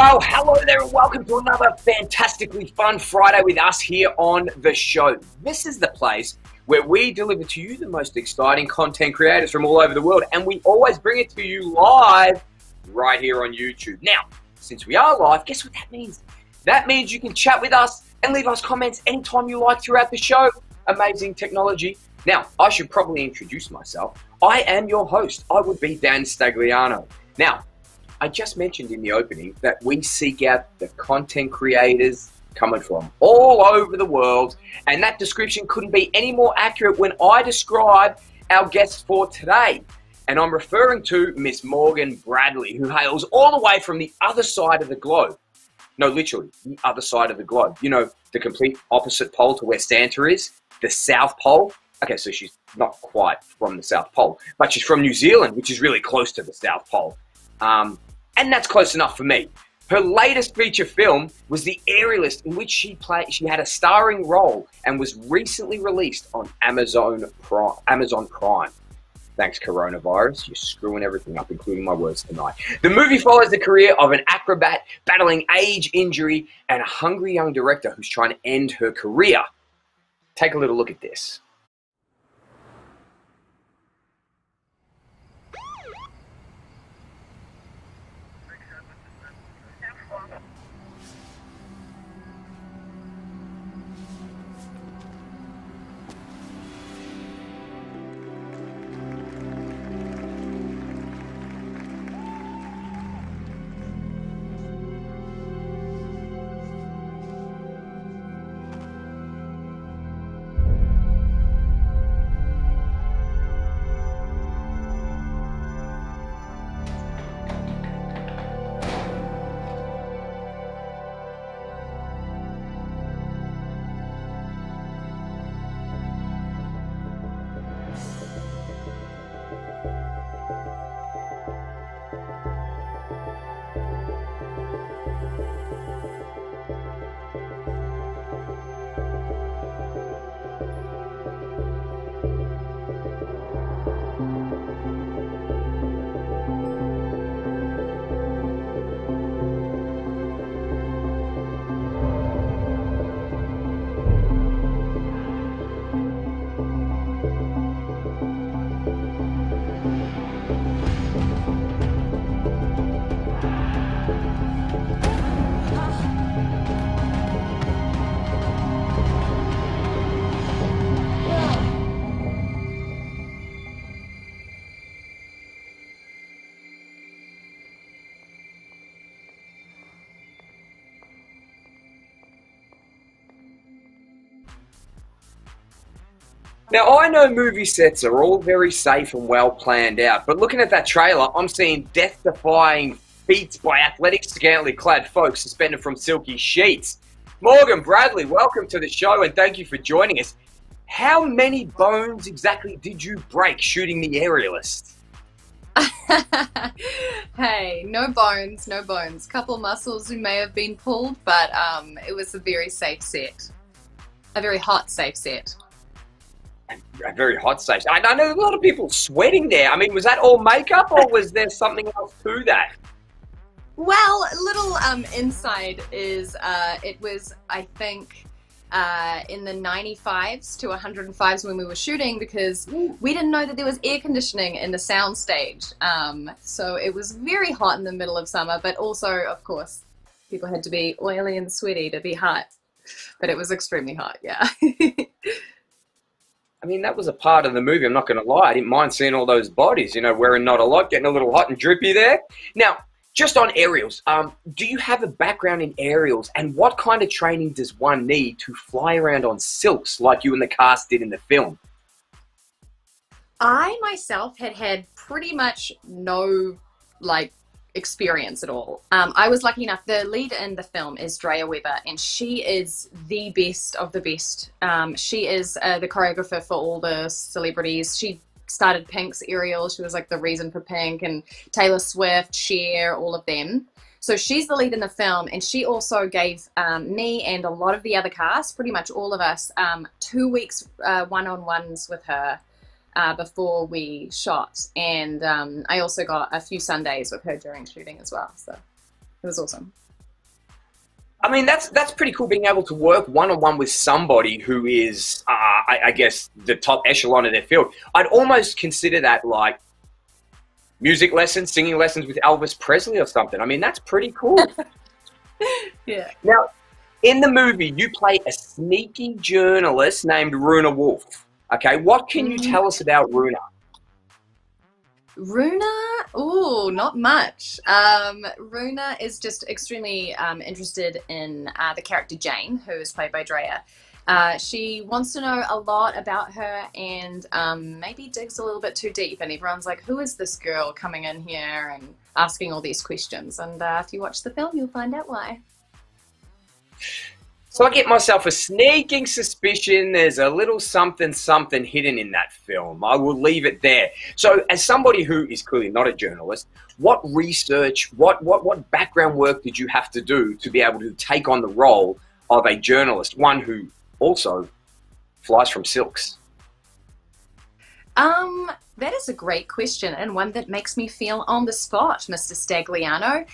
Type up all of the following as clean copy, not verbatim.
Well, hello there and welcome to another fantastically fun Friday with us here on the show. This is the place where we deliver to you the most exciting content creators from all over the world, and we always bring it to you live right here on YouTube. Now, since we are live, guess what that means? That means you can chat with us and leave us comments anytime you like throughout the show. Amazing technology. Now, I should probably introduce myself. I am your host. I would be Dan Stagliano. Now, I just mentioned in the opening that we seek out the content creators coming from all over the world, and that description couldn't be any more accurate when I describe our guest for today. And I'm referring to Miss Morgan Bradley, who hails all the way from the other side of the globe. No, literally, the other side of the globe. You know, the complete opposite pole to where Santa is, the South Pole. Okay, so she's not quite from the South Pole, but she's from New Zealand, which is really close to the South Pole. And that's close enough for me. Her latest feature film was The Aerialist, in which she had a starring role and was recently released on Amazon Prime. Thanks, coronavirus. You're screwing everything up, including my words tonight. The movie follows the career of an acrobat battling age injury and a hungry young director who's trying to end her career. Take a little look at this. Now, I know movie sets are all very safe and well planned out, but looking at that trailer, I'm seeing death-defying feats by athletic, scantily clad folks suspended from silky sheets. Morgan Bradley, welcome to the show and thank you for joining us. How many bones exactly did you break shooting The Aerialist? Hey, no bones, no bones. Couple muscles who may have been pulled, but it was a very safe set. A very hot, safe set. A very hot stage. I know a lot of people sweating there. I mean, was that all makeup or was there something else to that? Well, a little inside is it was, I think, in the 95s to 105s when we were shooting, because we didn't know that there was air conditioning in the sound stage. So it was very hot in the middle of summer, but also, of course, people had to be oily and sweaty to be hot. But it was extremely hot, yeah. I mean, that was a part of the movie, I'm not going to lie. I didn't mind seeing all those bodies, you know, wearing not a lot, getting a little hot and drippy there. Now, just on aerials, do you have a background in aerials, and what kind of training does one need to fly around on silks like you and the cast did in the film? I myself had pretty much no, experience at all. I was lucky enough. The lead in the film is Drea Weber, and she is the best of the best. She is the choreographer for all the celebrities. She started Pink's Aerial. She was like the reason for Pink, and Taylor Swift, Cher, all of them. So she's the lead in the film, and she also gave me and a lot of the other cast, pretty much all of us, 2 weeks one-on-ones with her before we shot. And I also got a few Sundays with her during shooting as well. So it was awesome. I mean, that's pretty cool, being able to work one-on-one with somebody who is, I guess, the top echelon of their field. I'd almost consider that like music lessons, singing lessons with Elvis Presley or something. I mean, that's pretty cool. Yeah. Now, in the movie, you play a sneaky journalist named Runa Wolff. Okay, what can you tell us about Runa? Runa, ooh, not much. Runa is just extremely interested in the character Jane, who is played by Drea. She wants to know a lot about her and maybe digs a little bit too deep. And everyone's like, who is this girl coming in here and asking all these questions? And if you watch the film, you'll find out why. So I get myself a sneaking suspicion there's a little something hidden in that film. I will leave it there. So as somebody who is clearly not a journalist, what research, what background work did you have to do to be able to take on the role of a journalist, one who also flies from silks? That is a great question, and one that makes me feel on the spot, Mr. Stagliano.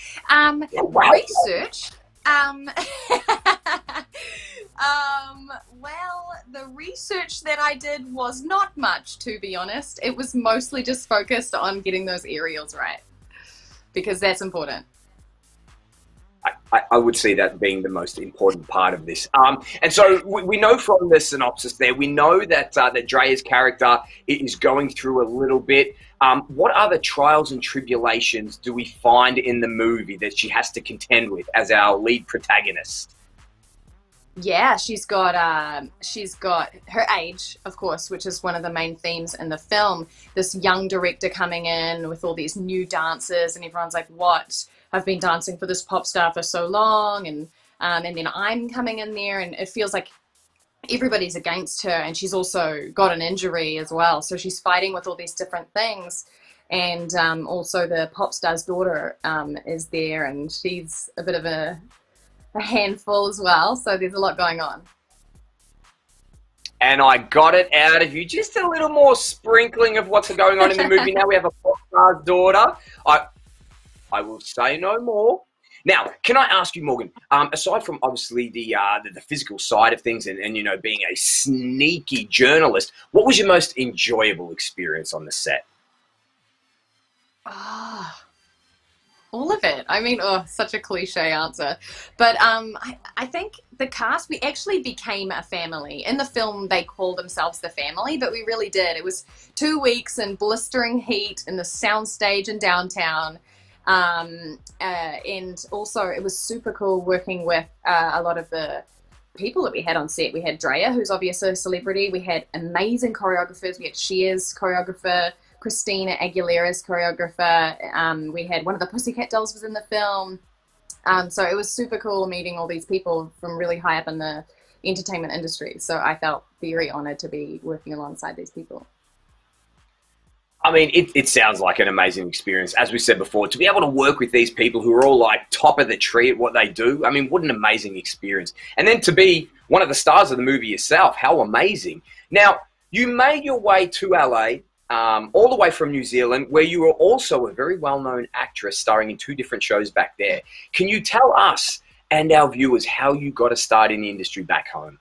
Wow. Research. Well, the research that I did was not much, to be honest. It was mostly just focused on getting those aerials right, because that's important. I would see that being the most important part of this. And so we know from the synopsis there, we know that that Drea's character is going through a little bit. What other trials and tribulations do we find in the movie that she has to contend with as our lead protagonist? Yeah, she's got her age, of course, which is one of the main themes in the film. This young director coming in with all these new dancers, and everyone's like, "What? I've been dancing for this pop star for so long," and then I'm coming in there, and it feels like everybody's against her, and she's also got an injury as well, so she's fighting with all these different things. And also the pop star's daughter is there, and she's a bit of a handful as well, so there's a lot going on. And I got it out of you, just a little more sprinkling of what's going on in the movie. Now we have a pop star's daughter. I will say no more. Now, can I ask you, Morgan, aside from obviously the physical side of things and you know, being a sneaky journalist, what was your most enjoyable experience on the set? All of it. I mean, such a cliche answer. But I think the cast, we actually became a family. In the film, they call themselves the family, but we really did. It was 2 weeks in blistering heat in the soundstage in downtown. And also it was super cool working with a lot of the people that we had on set. We had Drea, who's obviously a celebrity. We had amazing choreographers. We had Cher's choreographer, Christina Aguilera's choreographer. We had one of the Pussycat Dolls was in the film. So it was super cool meeting all these people from really high up in the entertainment industry. So I felt very honored to be working alongside these people. I mean, it sounds like an amazing experience. As we said before, to be able to work with these people who are all like top of the tree at what they do, I mean, what an amazing experience. And then to be one of the stars of the movie yourself, how amazing. Now, you made your way to LA, all the way from New Zealand, where you were also a very well-known actress starring in 2 different shows back there. Can you tell us and our viewers how you got a start in the industry back home?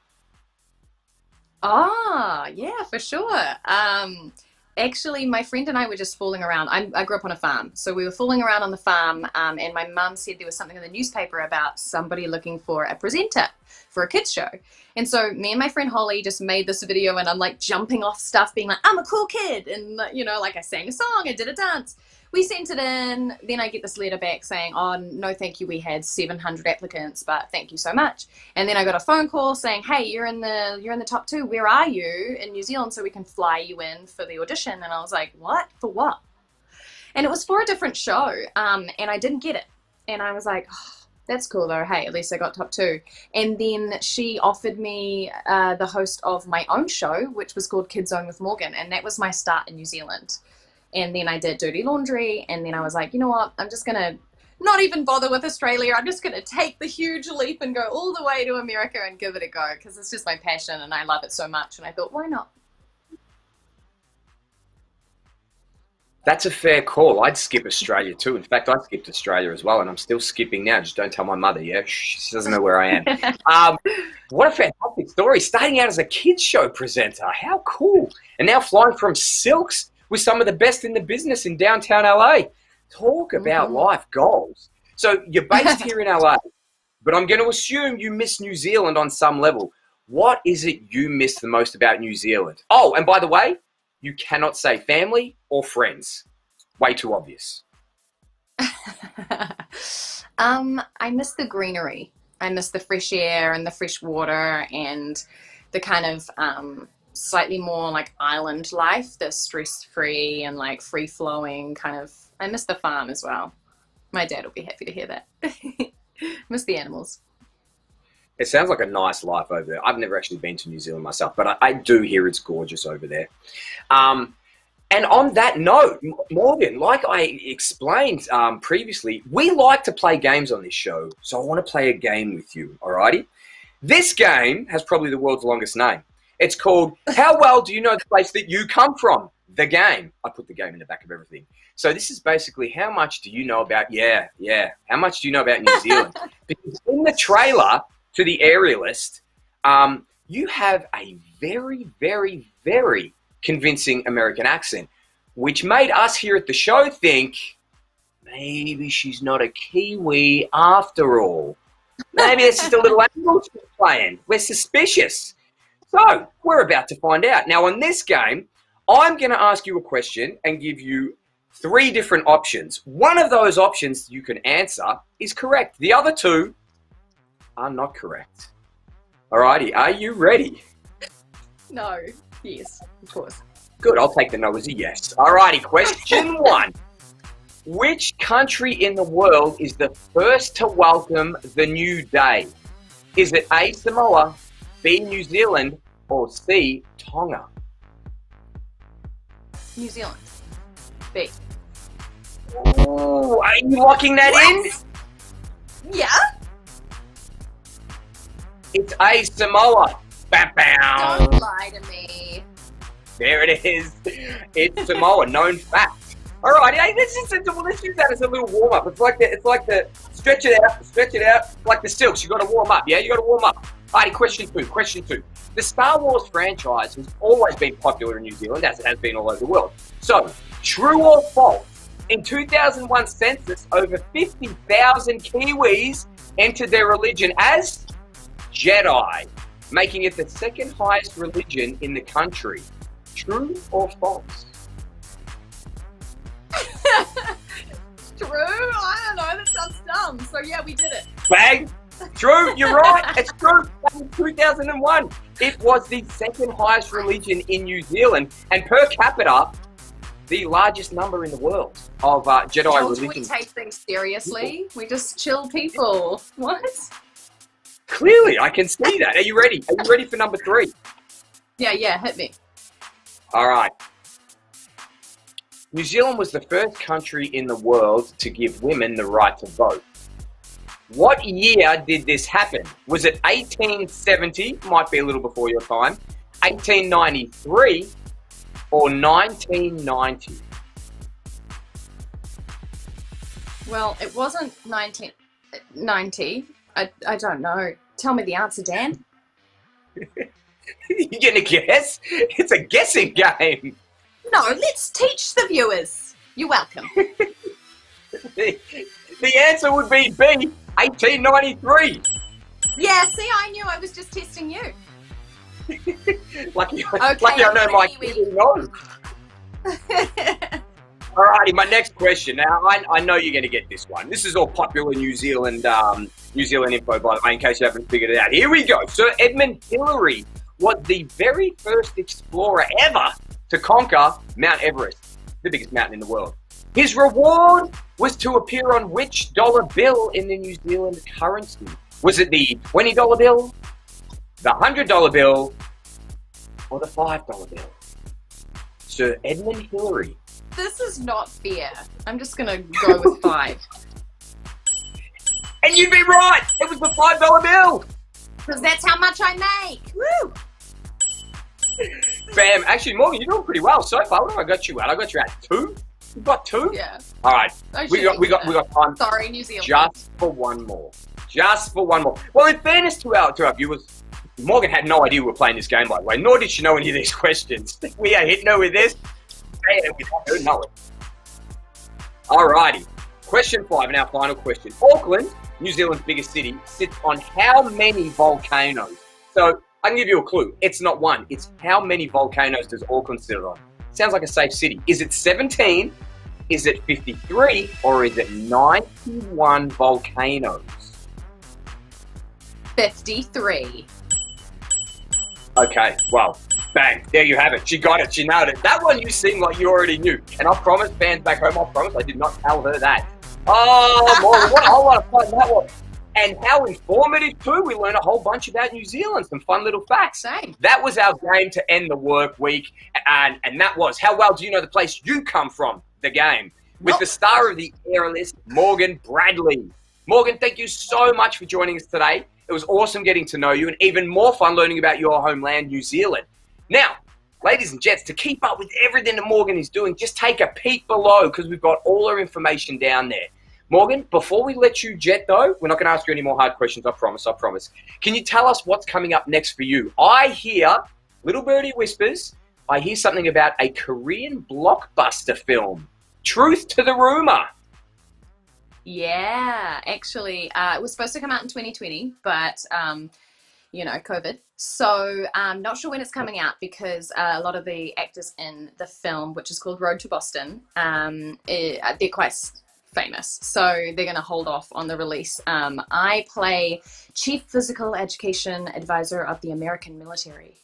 Yeah, for sure. Actually, my friend and I were just fooling around. I grew up on a farm, so we were fooling around on the farm, and my mum said there was something in the newspaper about somebody looking for a presenter for a kids show. And so me and my friend Holly just made this video, and I'm like jumping off stuff, being like, I'm a cool kid, and you know, like I sang a song, I did a dance. We sent it in, then I get this letter back saying, oh, no thank you, we had 700 applicants, but thank you so much. And then I got a phone call saying, hey, you're in the top 2, where are you in New Zealand so we can fly you in for the audition? And I was like, what? For what? And it was for a different show, and I didn't get it. And I was like, oh, that's cool though, hey, at least I got top 2. And then she offered me the host of my own show, which was called Kids Zone with Morgan, and that was my start in New Zealand. And then I did Dirty Laundry, and then I was like, you know what, I'm just going to not even bother with Australia. I'm just going to take the huge leap and go all the way to America and give it a go, because it's just my passion and I love it so much. And I thought, why not? That's a fair call. I'd skip Australia too. In fact, I skipped Australia as well, and I'm still skipping now. Just don't tell my mother, yeah? She doesn't know where I am. What a fantastic story. Starting out as a kids show presenter. How cool. And now flying from silks with some of the best in the business in downtown LA. Talk about life goals. So you're based here in LA, but I'm going to assume you miss New Zealand on some level. What is it you miss the most about New Zealand? Oh, and by the way, you cannot say family or friends. Way too obvious. I miss the greenery. I miss the fresh air and the fresh water and the kind of slightly more like island life, the stress-free and like free-flowing kind of. I miss the farm as well. My dad will be happy to hear that. Miss the animals. It sounds like a nice life over there. I've never actually been to New Zealand myself, but I do hear it's gorgeous over there. And on that note, Morgan, like I explained previously, we like to play games on this show, so I want to play a game with you, alrighty? This game has probably the world's longest name. It's called, How Well Do You Know the Place That You Come From? The game. I put the game in the back of everything. So this is basically how much do you know about, how much do you know about New Zealand? Because in the trailer to the Aerialist, you have a very, very, very convincing American accent, which made us here at the show think, maybe she's not a Kiwi after all. Maybe it's just a little angle she's playing. We're suspicious. So we're about to find out. Now on this game, I'm going to ask you a question and give you 3 different options. One of those options you can answer is correct. The other 2 are not correct. Alrighty, are you ready? No. Yes, of course. Good, I'll take the no as a yes. Alrighty, question 1. Which country in the world is the first to welcome the new day? Is it A, Samoa, B, New Zealand, or C, Tonga? New Zealand. B. Ooh, are you locking that in? Yeah? It's A, Samoa. Bam, bam. Don't lie to me. There it is. It's Samoa, known fact. All right, hey, let's use that as a little warm up. It's like the stretch it out, like the silks. You got to warm up. Yeah, you got to warm up. All right, question 2. The Star Wars franchise has always been popular in New Zealand, as it has been all over the world. So, true or false? In 2001 census, over 50,000 Kiwis entered their religion as Jedi, making it the 2nd highest religion in the country. True or false? True? I don't know. That sounds dumb. So yeah, we did it. Bang! True, you're right. It's true. Back in 2001, it was the 2nd highest religion in New Zealand, and per capita, the largest number in the world of Jedi religion. We take things seriously. We just chill people. What? Clearly, I can see that. Are you ready? Are you ready for number 3? Yeah, hit me. All right. New Zealand was the first country in the world to give women the right to vote. What year did this happen? Was it 1870, might be a little before your time, 1893, or 1990? Well, it wasn't 1990. I don't know. Tell me the answer, Dan. You gonna guess? It's a guessing game. No, let's teach the viewers. You're welcome. The answer would be B, 1893. Yeah, see, I knew. I was just testing you. lucky I know my Kiwi knows. Alrighty, my next question. Now, I know you're going to get this one. This is all popular New Zealand info, by the way, in case you haven't figured it out. Here we go. Sir Edmund Hillary was the very first explorer ever to conquer Mount Everest, the biggest mountain in the world. His reward was to appear on which dollar bill in the New Zealand currency? Was it the $20 bill, the $100 bill, or the $5 bill? Sir Edmund Hillary. This is not fair. I'm just going to go with 5. And you'd be right! It was the $5 bill! Because that's how much I make! Woo! Bam. Actually, Morgan, you're doing pretty well so far. What have I got you at? I got you at 2? We've got 2? Yeah. All right. I We shouldn't got have said time. that. Sorry, New Zealand. Just for one more. Just for one more. Well, in fairness to our viewers, Morgan had no idea we were playing this game, by the way, nor did she know any of these questions. We are hitting her with this. Without her knowing. Alrighty. Question 5, and our final question. Auckland, New Zealand's biggest city, sits on how many volcanoes? So, I can give you a clue. It's not one. It's how many volcanoes does Auckland sit on? Sounds like a safe city. Is it 17? Is it 53? Or is it 91 volcanoes? 53. Okay, well, bang, there you have it. She got it, she nailed it. That one you seem like you already knew. And I promise fans back home, I promise I did not tell her that. Oh, Morgan, what a whole lot of fun that was. And how informative too. We learned a whole bunch about New Zealand, some fun little facts. Same. That was our game to end the work week. And that was, how well do you know the place you come from? The game. With the star of the Aerialist, Morgan Bradley. Morgan, thank you so much for joining us today. It was awesome getting to know you and even more fun learning about your homeland, New Zealand. Now, ladies and gents, to keep up with everything that Morgan is doing, just take a peek below because we've got all her information down there. Morgan, before we let you jet though, we're not going to ask you any more hard questions, I promise. Can you tell us what's coming up next for you? I hear, little birdie whispers, I hear something about a Korean blockbuster film. Truth to the rumor. Yeah, actually, it was supposed to come out in 2020, but, you know, COVID. So I'm not sure when it's coming out because a lot of the actors in the film, which is called Road to Boston, they're quite famous. So they're going to hold off on the release. I play Chief Physical Education Advisor of the American Military.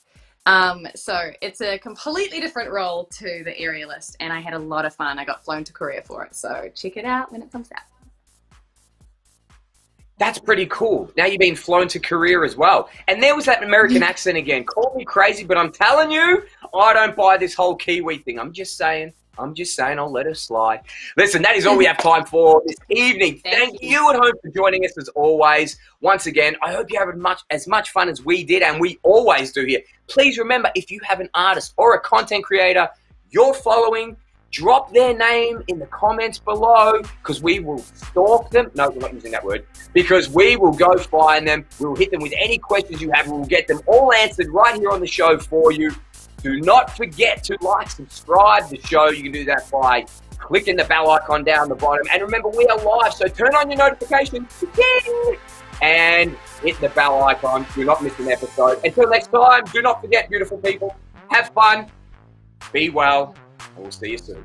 So it's a completely different role to the Aerialist, and I had a lot of fun. I got flown to Korea for it. So check it out when it comes out. That's pretty cool. Now you've been flown to Korea as well. And there was that American accent again. Call me crazy, but I'm telling you, I don't buy this whole Kiwi thing. I'm just saying, I'll let her slide. Listen, that is all we have time for this evening. Thank you at home for joining us as always. Once again, I hope you have as much fun as we did, and we always do here. Please remember, if you have an artist or a content creator you're following, drop their name in the comments below because we will stalk them. No, we're not using that word. Because we will go find them. We'll hit them with any questions you have. We'll get them all answered right here on the show for you. Do not forget to like, subscribe the show. You can do that by clicking the bell icon down the bottom. And remember, we are live, so turn on your notifications. Ding! And hit the bell icon. Do not miss an episode. Until next time, do not forget, beautiful people, have fun, be well, and we'll see you soon.